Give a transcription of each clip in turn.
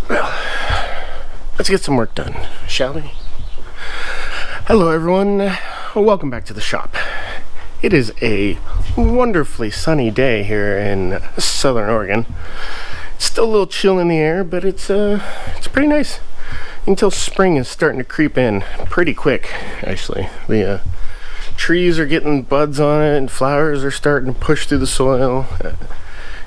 Well, let's get some work done, shall we? Hello everyone, welcome back to the shop. It is a wonderfully sunny day here in Southern Oregon. It's still a little chill in the air, but it's pretty nice. Until spring is starting to creep in pretty quick, actually. The trees are getting buds on it and flowers are starting to push through the soil.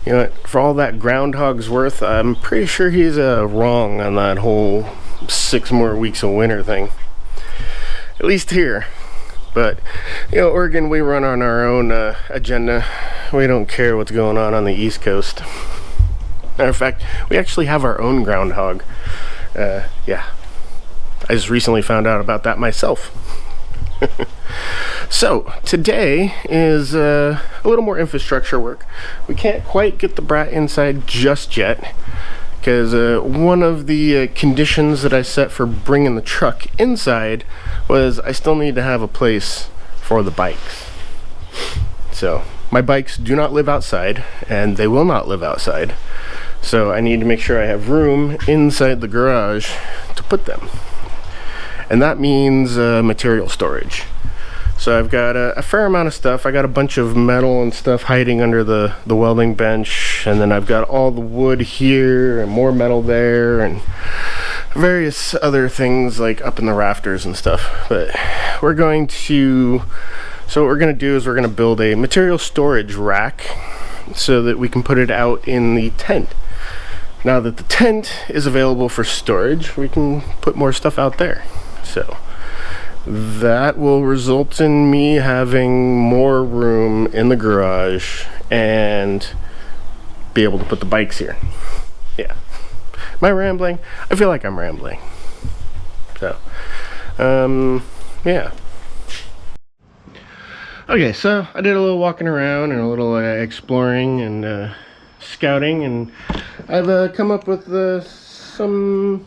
You know, for all that groundhog's worth, I'm pretty sure he's wrong on that whole 6 more weeks of winter thing. At least here. But, you know, Oregon, we run on our own agenda. We don't care what's going on the East Coast. Matter of fact, we actually have our own groundhog. Yeah. I just recently found out about that myself. So, today is a little more infrastructure work. We can't quite get the brat inside just yet, because one of the conditions that I set for bringing the truck inside was I still need to have a place for the bikes. So, my bikes do not live outside, and they will not live outside. So, I need to make sure I have room inside the garage to put them. And that means material storage. So I've got a fair amount of stuff. I got a bunch of metal and stuff hiding under the welding bench, and then I've got all the wood here and more metal there and various other things like up in the rafters and stuff. But so what we're going to do is we're going to build a material storage rack so that we can put it out in the tent. Now that the tent is available for storage, we can put more stuff out there. So that will result in me having more room in the garage and be able to put the bikes here. Yeah. Am I rambling? I feel like I'm rambling. So, yeah. Okay, so I did a little walking around and a little exploring and scouting, and I've come up with some,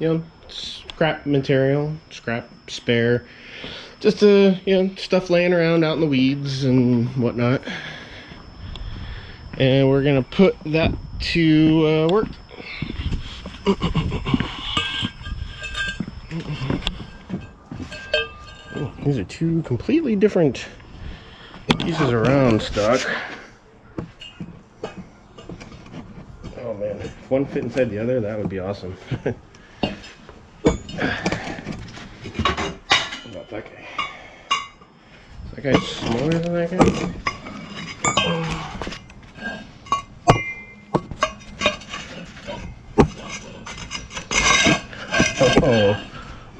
you know, scrap material, spare, just you know, stuff laying around out in the weeds and whatnot, and we're gonna put that to work. Oh, these are two completely different pieces of round stock. Oh man, if one fit inside the other, that would be awesome. About that guy. Is that guy smaller than that guy?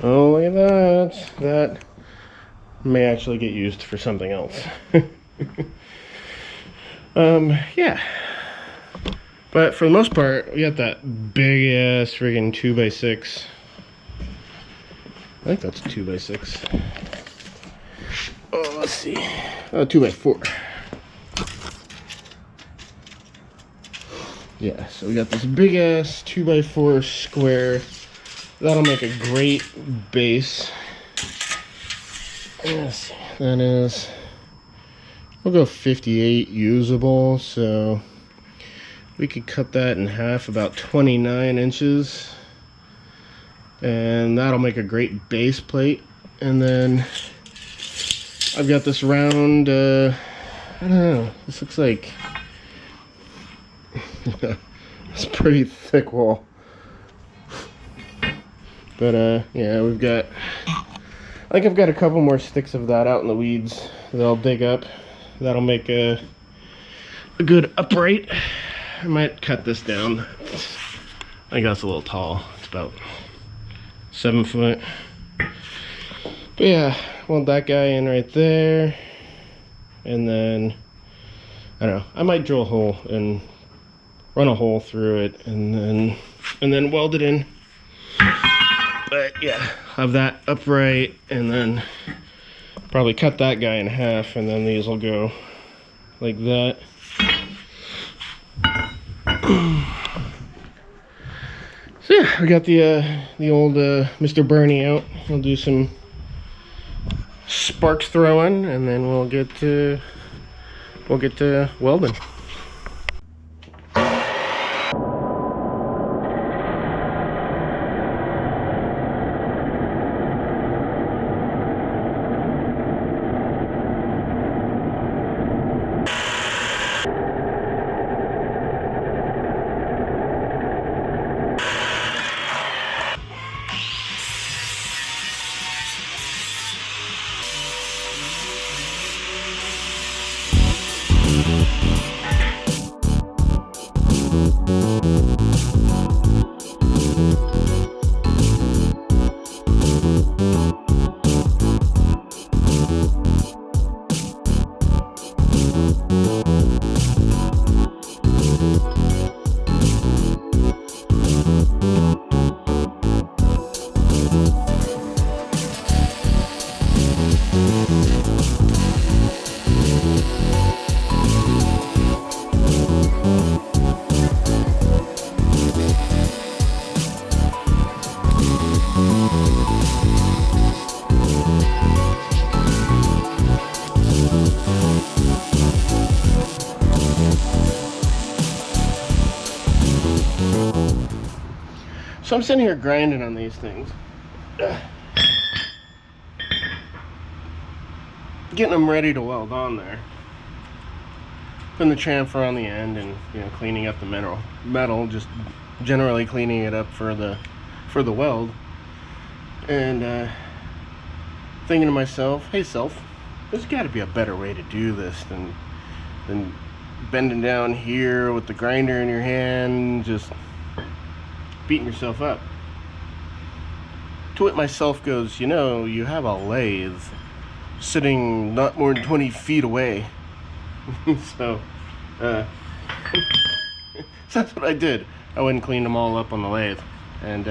Oh, look at that. That may actually get used for something else. Yeah. But for the most part, we got that big ass friggin' 2x6. I think that's 2x6. Oh, let's see. Oh, 2x4. Yeah, so we got this big ass 2x4 square. That'll make a great base. Yes, that is. We'll go 58 usable, so we could cut that in half, about 29 inches. And that'll make a great base plate. And then I've got this round, I don't know, this looks like it's a pretty thick wall. But yeah, we've got, I think I've got a couple more sticks of that out in the weeds that I'll dig up. That'll make a good upright. I might cut this down. I think that's a little tall. It's about 7 foot. But yeah, want that guy in right there. And then, I don't know, I might drill a hole and run a hole through it and then weld it in. But yeah, have that upright, and then probably cut that guy in half, and then these will go like that. So yeah, we got the old Mr. Bernie out. We'll do some sparks throwing, and then we'll get to welding. So I'm sitting here grinding on these things. Getting them ready to weld on there. Putting the chamfer on the end and, you know, cleaning up the metal, just generally cleaning it up for the weld. And thinking to myself, hey self, there's got to be a better way to do this than bending down here with the grinder in your hand, just beating yourself up. To it myself goes, you know, you have a lathe sitting not more than 20 feet away. So that's what I did. I went and cleaned them all up on the lathe, and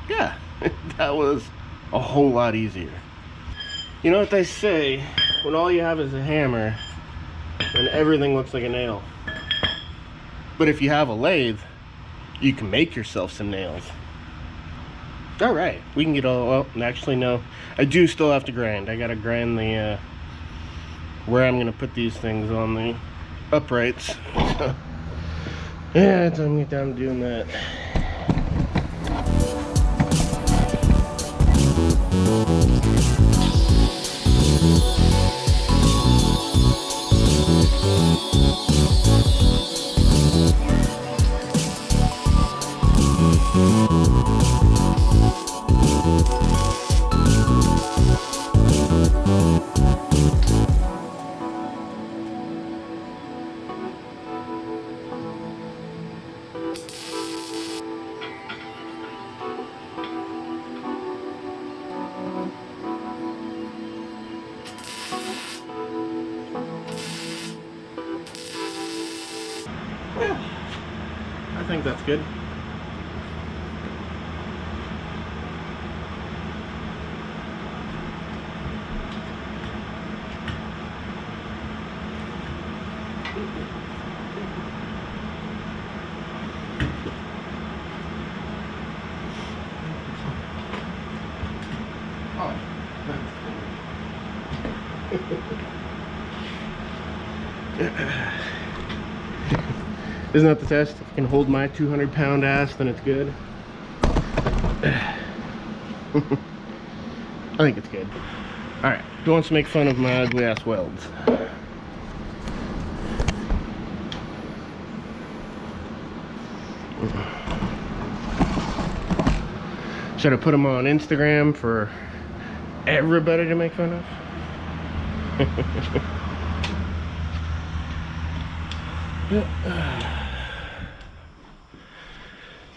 yeah, that was a whole lot easier. You know what they say, when all you have is a hammer, then everything looks like a nail. But if you have a lathe, you can make yourself some nails. All right, we can get all, well, actually no, I do still have to grind. I gotta grind the where I'm gonna put these things on the uprights. So, yeah, time to get down to doing that. I think that's good. Isn't that the test? If I can hold my 200-pound ass, then it's good. I think it's good. Alright, who wants to make fun of my ugly ass welds? Should I put them on Instagram for everybody to make fun of?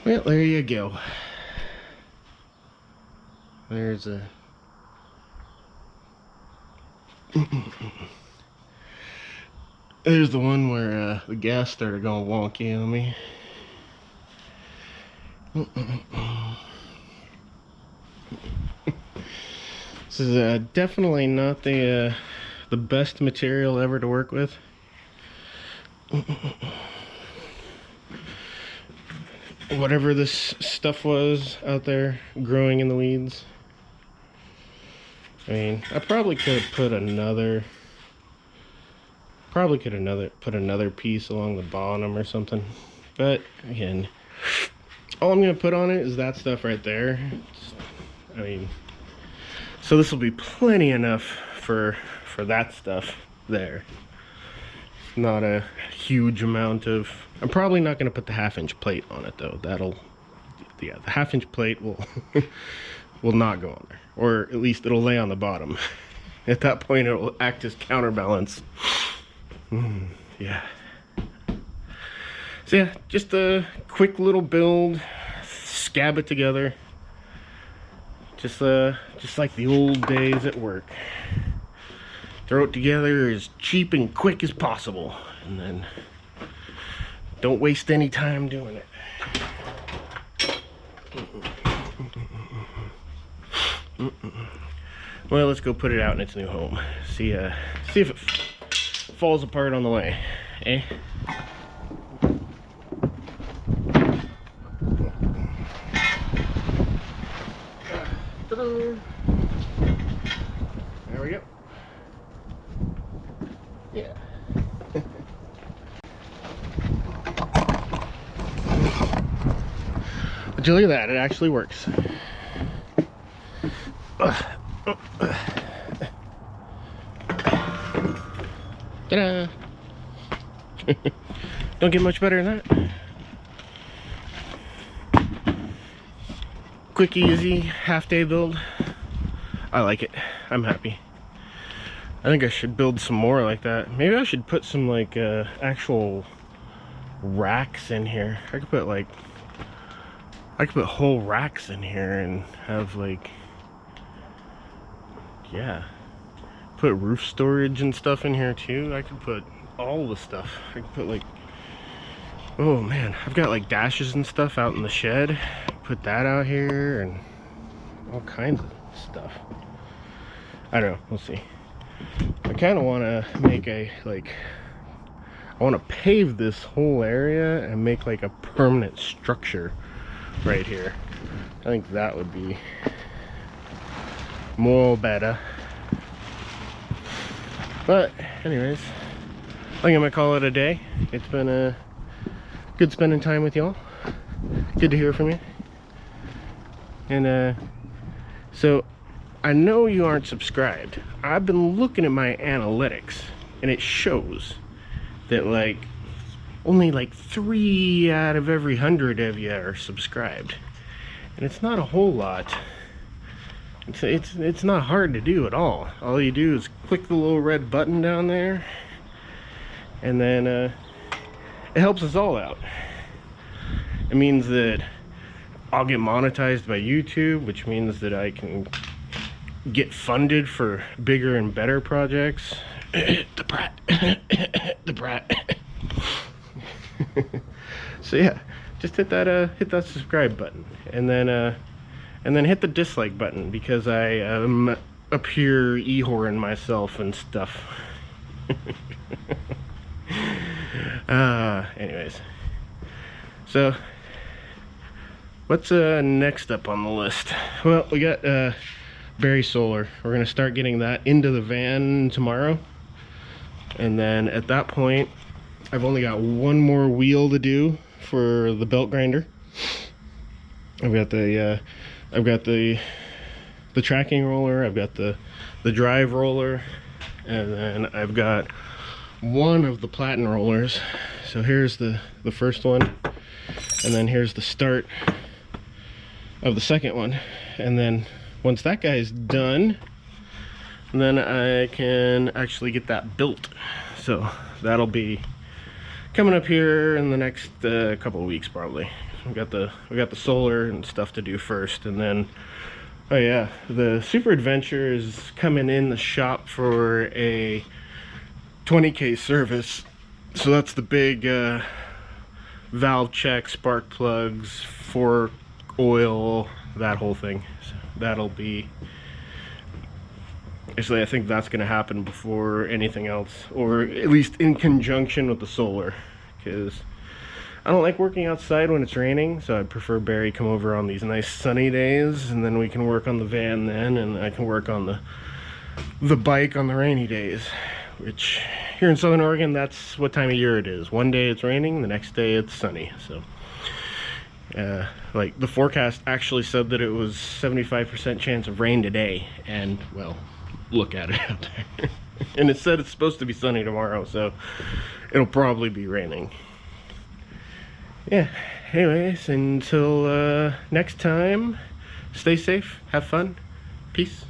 Well, there you go. There's a there's the one where the gas started going wonky on me. This is definitely not the best material ever to work with. Whatever this stuff was out there growing in the weeds. I mean, I probably could have put another piece along the bottom or something. But again, all I'm gonna put on it is that stuff right there. I mean, so this will be plenty enough for that stuff there. Not a huge amount of, I'm probably not going to put the 1/2-inch plate on it though. Yeah, the 1/2-inch plate will will not go on there, or at least it'll lay on the bottom. At that point it will act as counterbalance. Yeah. So yeah, just a quick little build, scab it together, just like the old days at work. Throw it together as cheap and quick as possible, and then don't waste any time doing it. Well, let's go put it out in its new home. See if it falls apart on the way, eh? There we go. Yeah. you look at that, it actually works. Ta-da! Don't get much better than that. Quick, easy, half-day build. I like it. I'm happy. I think I should build some more like that. Maybe I should put some like actual racks in here. I could put whole racks in here and have like, yeah, put roof storage and stuff in here too. I could put all the stuff. I could put like, oh man, I've got like dashes and stuff out in the shed. Put that out here and all kinds of stuff. I don't know, we'll see. I kind of want to make a, like, I want to pave this whole area and make like a permanent structure right here. I think that would be more better. But anyways, I think I'm gonna call it a day. It's been a good spending time with y'all. Good to hear from you. And so I know you aren't subscribed. I've been looking at my analytics and it shows that like only like 3 out of every 100 of you are subscribed, and it's not a whole lot. It's not hard to do at all. All you do is click the little red button down there, and then it helps us all out. It means that I'll get monetized by YouTube, which means that I can get funded for bigger and better projects. The brat. The brat. So yeah, just hit that subscribe button, and then hit the dislike button, because I up here e-whoring myself and stuff. Anyways, so what's next up on the list? Well, we got Berry Solar. We're gonna start getting that into the van tomorrow, and then at that point I've only got one more wheel to do for the belt grinder. I've got the tracking roller, I've got the drive roller, and then I've got one of the platen rollers. So here's the first one, and then here's the start of the second one. And then once that guy's done, then I can actually get that built. So that'll be coming up here in the next couple of weeks probably. We got the solar and stuff to do first, and then oh yeah, the Super Adventure is coming in the shop for a 20K service. So that's the big valve check, spark plugs, fork, oil, that whole thing. So that'll be, actually I think that's going to happen before anything else, or at least in conjunction with the solar, because I don't like working outside when it's raining, so I prefer Barry come over on these nice sunny days, and then we can work on the van then, and I can work on the bike on the rainy days, which here in Southern Oregon, that's what time of year it is. One day it's raining, the next day it's sunny. So like the forecast actually said that it was 75% chance of rain today, and well, look at it out there. And it said it's supposed to be sunny tomorrow, so it'll probably be raining. Yeah, anyways, until next time, stay safe, have fun, peace.